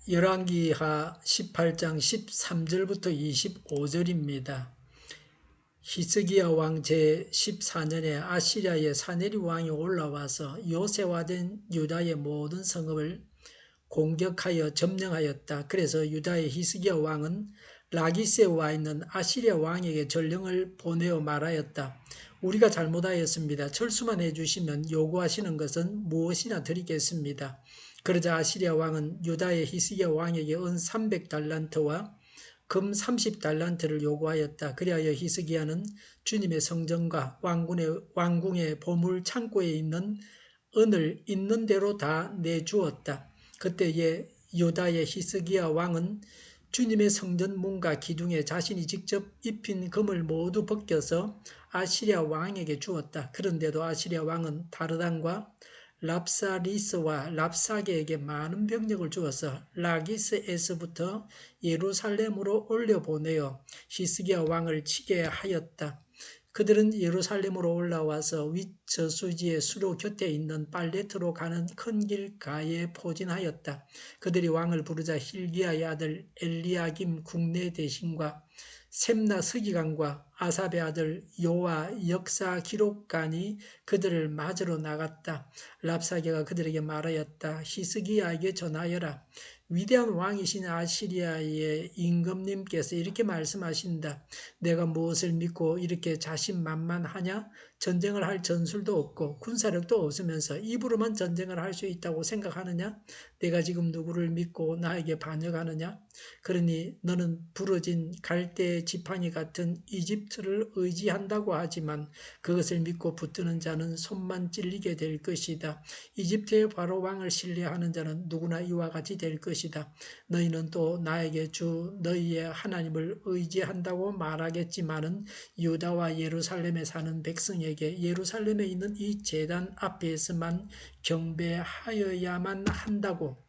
열왕기하 18장 13절부터 25절입니다. 히스기야 왕 제14년에 아시리아의 사네립 왕이 올라와서 요새화된 유다의 모든 성읍을 공격하여 점령하였다. 그래서 유다의 히스기야 왕은 라기스에 와 있는 아시리아 왕에게 전령을 보내어 말하였다. 우리가 잘못하였습니다. 철수만 해주시면 요구하시는 것은 무엇이나 드리겠습니다. 그러자 아시리아 왕은 유다의 히스기야 왕에게 은 300달란트와 금 30달란트를 요구하였다. 그리하여 히스기야는 주님의 성전과 왕궁의 보물 창고에 있는 은을 있는 대로 다 내주었다. 그때에 유다의 히스기야 왕은 주님의 성전 문과 기둥에 자신이 직접 입힌 금을 모두 벗겨서 아시리아 왕에게 주었다. 그런데도 아시리아 왕은 다르단과 랍사리스와 랍사게에게 많은 병력을 주어서 라기스에서부터 예루살렘으로 올려보내어 히스기야 왕을 치게 하였다. 그들은 예루살렘으로 올라와서 윗저수지의 수로 곁에 있는 빨레트로 가는 큰 길가에 포진하였다. 그들이 왕을 부르자 hil기야의 아들 엘리야김 국내 대신과 셈나 서기관과 아삽의 아들 요아 역사 기록관이 그들을 맞으러 나갔다. 랍사게가 그들에게 말하였다. 히스기야에게 전하여라. 위대한 왕이신 아시리아의 임금님께서 이렇게 말씀하신다. 내가 무엇을 믿고 이렇게 자신만만하냐? 전쟁을 할 전술도 없고 군사력도 없으면서 입으로만 전쟁을 할 수 있다고 생각하느냐? 내가 지금 누구를 믿고 나에게 반역하느냐? 그러니 너는 부러진 갈대 지팡이 같은 이집트를 의지한다고 하지만 그것을 믿고 붙드는 자는 손만 찔리게 될 것이다. 이집트의 바로 왕을 신뢰하는 자는 누구나 이와 같이 될 것이다. 너희는 또 나에게 주 너희의 하나님을 의지한다고 말하겠지만은 유다와 예루살렘에 사는 백성에게 예루살렘에 있는 이 제단 앞에서만 경배하여야만 한다고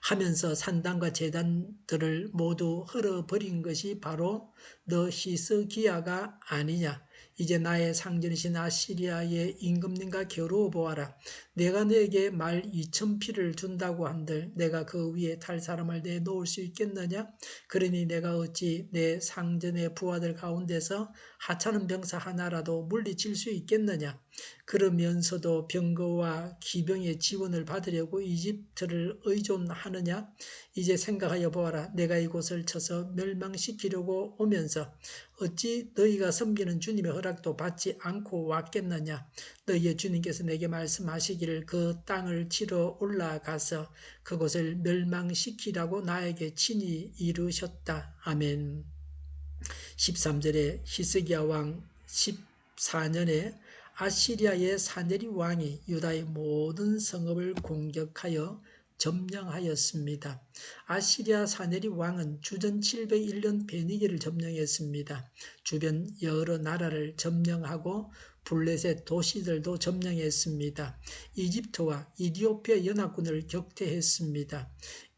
하면서 산당과 제단들을 모두 헐어버린 것이 바로 너 히스기야가 아니냐. 이제 나의 상전이신 아시리아의 임금님과 겨루어 보아라. 내가 너에게 말 2000피를 준다고 한들 내가 그 위에 탈 사람을 내놓을 수 있겠느냐? 그러니 내가 어찌 내 상전의 부하들 가운데서 하찮은 병사 하나라도 물리칠 수 있겠느냐? 그러면서도 병거와 기병의 지원을 받으려고 이집트를 의존하느냐? 이제 생각하여 보아라. 내가 이곳을 쳐서 멸망시키려고 오면서 어찌 너희가 섬기는 주님의 허락도 받지 않고 왔겠느냐? 너희의 주님께서 내게 말씀하시기를 그 땅을 치러 올라가서 그곳을 멸망시키라고 나에게 친히 이르셨다. 아멘. 13절에 히스기야 왕 14년에 아시리아의 사네립 왕이 유다의 모든 성읍을 공격하여 점령하였습니다. 아시리아 사네립 왕은 주전 701년 베니게를 점령했습니다. 주변 여러 나라를 점령하고 블레셋 도시들도 점령했습니다. 이집트와 이디오피아 연합군을 격퇴했습니다.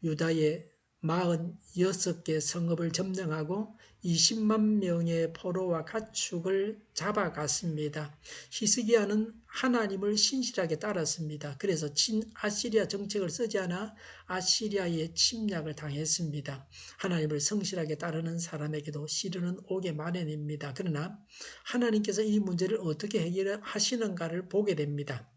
유다의 46개 성읍을 점령하고 20만 명의 포로와 가축을 잡아갔습니다. 히스기야는 하나님을 신실하게 따랐습니다. 그래서 친아시리아 정책을 쓰지 않아 아시리아의 침략을 당했습니다. 하나님을 성실하게 따르는 사람에게도 시련은 오게 마련입니다. 그러나 하나님께서 이 문제를 어떻게 해결하시는가를 보게 됩니다.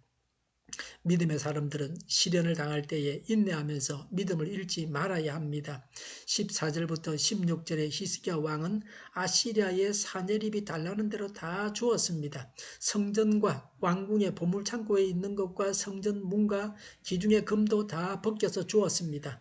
믿음의 사람들은 시련을 당할 때에 인내하면서 믿음을 잃지 말아야 합니다. 14절부터 16절에 히스기야 왕은 아시리아의 사네립이 달라는 대로 다 주었습니다. 성전과 왕궁의 보물창고에 있는 것과 성전 문과 기둥의 금도 다 벗겨서 주었습니다.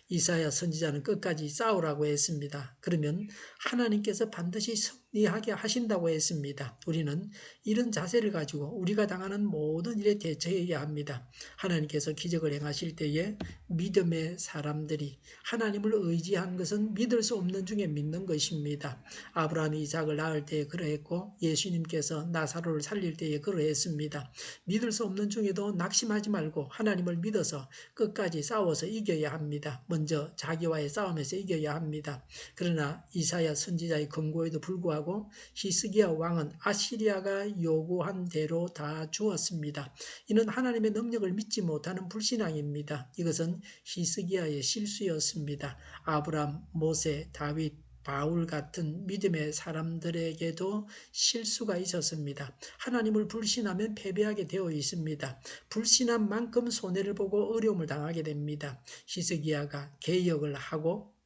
이사야 선지자는 끝까지 싸우라고 했습니다. 그러면 하나님께서 반드시 승리하게 하신다고 했습니다. 우리는 이런 자세를 가지고 우리가 당하는 모든 일에 대처해야 합니다. 하나님께서 기적을 행하실 때에 믿음의 사람들이 하나님을 의지한 것은 믿을 수 없는 중에 믿는 것입니다. 아브라함이 이삭을 낳을 때에 그러했고 예수님께서 나사로를 살릴 때에 그러했습니다. 믿을 수 없는 중에도 낙심하지 말고 하나님을 믿어서 끝까지 싸워서 이겨야 합니다. 먼저 자기와의 싸움에서 이겨야 합니다. 그러나 이사야 선지자의 권고에도 불구하고 히스기야 왕은 아시리아가 요구한 대로 다 주었습니다. 이는 하나님의 능력을 믿지 못하는 불신앙입니다. 이것은 히스기야의 실수였습니다. 아브람, 모세, 다윗, 바울 같은 믿음의 사람들에게도 실수가 있었습니다. 하나님을 불신하면 패배하게 되어 있습니다. 불신한 만큼 손해를 보고 어려움을 당하게 됩니다. 히스기야가 개혁을 하고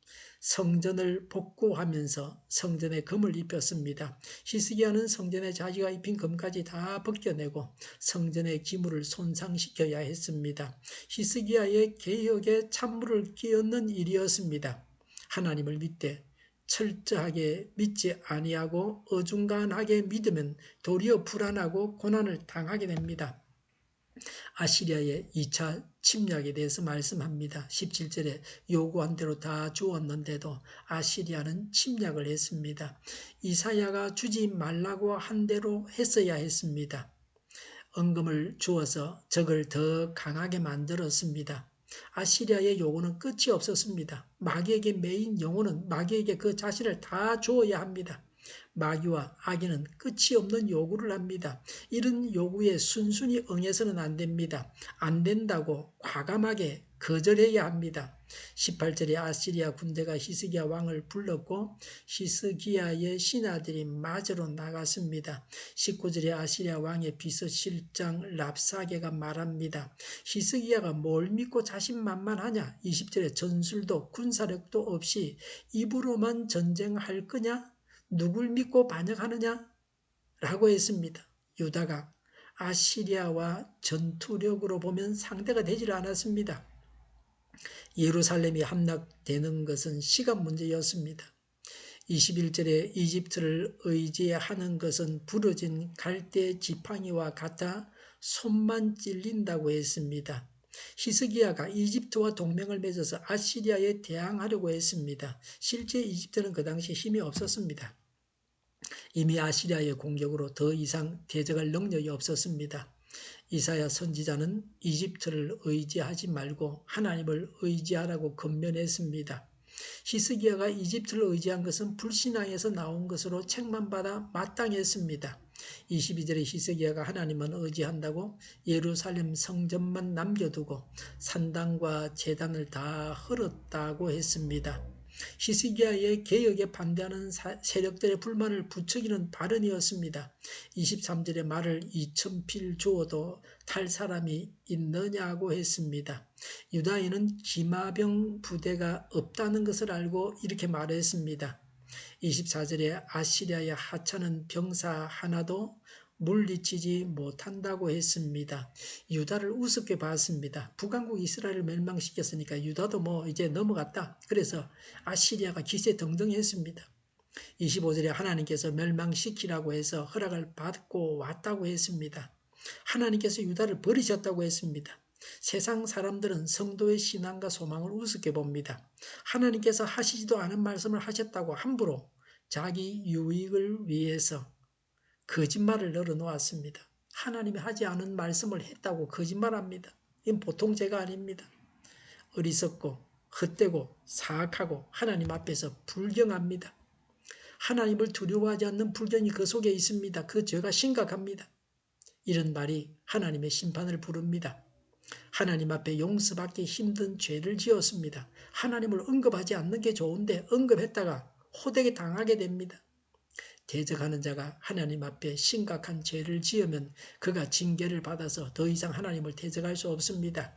성전을 복구하면서 성전에 금을 입혔습니다. 히스기야는 성전에 자기가 입힌 금까지 다 벗겨내고 성전의 기물을 손상시켜야 했습니다. 히스기야의 개혁에 찬물을 끼얹는 일이었습니다. 하나님을 믿되 철저하게 믿지 아니하고 어중간하게 믿으면 도리어 불안하고 고난을 당하게 됩니다. 아시리아의 2차 침략에 대해서 말씀합니다. 17절에 요구한 대로 다 주었는데도 아시리아는 침략을 했습니다. 이사야가 주지 말라고 한 대로 했어야 했습니다. 은금을 주어서 적을 더 강하게 만들었습니다. 아시리아의 요구는 끝이 없었습니다. 마귀에게 매인 영혼은 마귀에게 그 자신을 다 주어야 합니다. 마귀와 악인은 끝이 없는 요구를 합니다. 이런 요구에 순순히 응해서는 안 됩니다. 안 된다고 과감하게 거절해야 합니다. 18절에 아시리아 군대가 히스기야 왕을 불렀고 히스기야의 신하들이 맞으러 나갔습니다. 19절에 아시리아 왕의 비서실장 랍사게가 말합니다. 히스기야가 뭘 믿고 자신만만하냐? 20절에 전술도 군사력도 없이 입으로만 전쟁할 거냐? 누굴 믿고 반역하느냐? 라고 했습니다. 유다가 아시리아와 전투력으로 보면 상대가 되질 않았습니다. 예루살렘이 함락되는 것은 시간 문제였습니다. 21절에 이집트를 의지하는 것은 부러진 갈대 지팡이와 같아 손만 찔린다고 했습니다. 히스기야가 이집트와 동맹을 맺어서 아시리아에 대항하려고 했습니다. 실제 이집트는 그 당시 힘이 없었습니다. 이미 아시리아의 공격으로 더 이상 대적할 능력이 없었습니다. 이사야 선지자는 이집트를 의지하지 말고 하나님을 의지하라고 권면했습니다. 히스기야가 이집트를 의지한 것은 불신앙에서 나온 것으로 책망받아 마땅했습니다. 22절에 히스기야가 하나님만 의지한다고 예루살렘 성전만 남겨두고 산당과 제단을 다 헐었다고 했습니다. 히스기야의 개혁에 반대하는 세력들의 불만을 부추기는 발언이었습니다. 23절에 말을 2,000필 주어도 탈 사람이 있느냐고 했습니다. 유다인은 기마병 부대가 없다는 것을 알고 이렇게 말했습니다. 24절에 아시리아의 하찮은 병사 하나도 물리치지 못한다고 했습니다. 유다를 우습게 봤습니다. 북왕국 이스라엘을 멸망시켰으니까 유다도 이제 넘어갔다. 그래서 아시리아가 기세등등했습니다. 25절에 하나님께서 멸망시키라고 해서 허락을 받고 왔다고 했습니다. 하나님께서 유다를 버리셨다고 했습니다. 세상 사람들은 성도의 신앙과 소망을 우습게 봅니다. 하나님께서 하시지도 않은 말씀을 하셨다고 함부로 자기 유익을 위해서 거짓말을 늘어놓았습니다. 하나님이 하지 않은 말씀을 했다고 거짓말합니다. 이건 보통 죄가 아닙니다. 어리석고 헛되고 사악하고 하나님 앞에서 불경합니다. 하나님을 두려워하지 않는 불경이 그 속에 있습니다. 그 죄가 심각합니다. 이런 말이 하나님의 심판을 부릅니다. 하나님 앞에 용서받기 힘든 죄를 지었습니다. 하나님을 언급하지 않는 게 좋은데 언급했다가 호되게 당하게 됩니다. 대적하는 자가 하나님 앞에 심각한 죄를 지으면 그가 징계를 받아서 더 이상 하나님을 대적할 수 없습니다.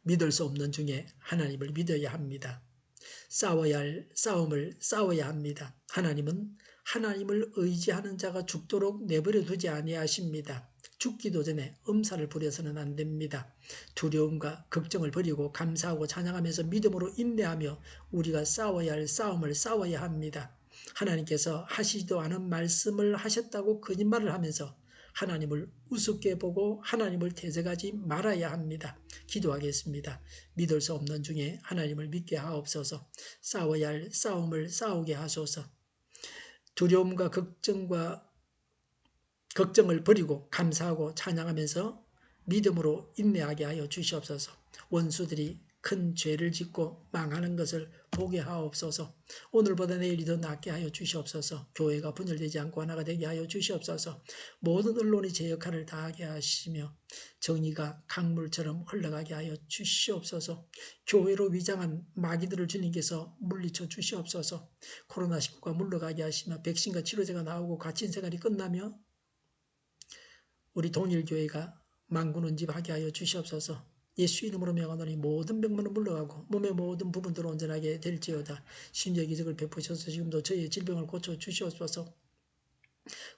믿을 수 없는 중에 하나님을 믿어야 합니다. 싸워야 할 싸움을 싸워야 합니다. 하나님은 하나님을 의지하는 자가 죽도록 내버려 두지 아니하십니다. 죽기도 전에 엄살을 부려서는 안 됩니다. 두려움과 걱정을 버리고 감사하고 찬양하면서 믿음으로 인내하며 우리가 싸워야 할 싸움을 싸워야 합니다. 하나님께서 하시지도 않은 말씀을 하셨다고 거짓말을 하면서 하나님을 우습게 보고 하나님을 대적하지 말아야 합니다. 기도하겠습니다. 믿을 수 없는 중에 하나님을 믿게 하옵소서. 싸워야 할 싸움을 싸우게 하소서. 두려움과 걱정을 버리고 감사하고 찬양하면서 믿음으로 인내하게 하여 주시옵소서. 원수들이 큰 죄를 짓고 망하는 것을 보게 하옵소서. 오늘보다 내일이 더 낫게 하여 주시옵소서. 교회가 분열되지 않고 하나가 되게 하여 주시옵소서. 모든 언론이 제 역할을 다하게 하시며 정의가 강물처럼 흘러가게 하여 주시옵소서. 교회로 위장한 마귀들을 주님께서 물리쳐 주시옵소서. 코로나19가 물러가게 하시며 백신과 치료제가 나오고 갇힌 생활이 끝나며 우리 동일교회가 만군운집하게 하여 주시옵소서. 예수 이름으로 명하노니 모든 병만은 물러가고 몸의 모든 부분들은 온전하게 될지어다. 심지어 기적을 베푸셔서 지금도 저희의 질병을 고쳐 주시옵소서.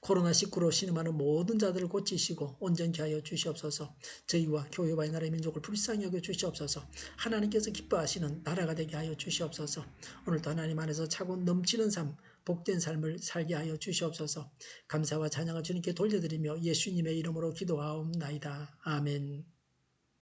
코로나19로 신음하는 모든 자들을 고치시고 온전케 하여 주시옵소서. 저희와 교회와 이 나라의 민족을 불쌍히 여겨 주시옵소서. 하나님께서 기뻐하시는 나라가 되게 하여 주시옵소서. 오늘도 하나님 안에서 차고 넘치는 삶, 복된 삶을 살게 하여 주시옵소서. 감사와 찬양을 주님께 돌려드리며 예수님의 이름으로 기도하옵나이다. 아멘.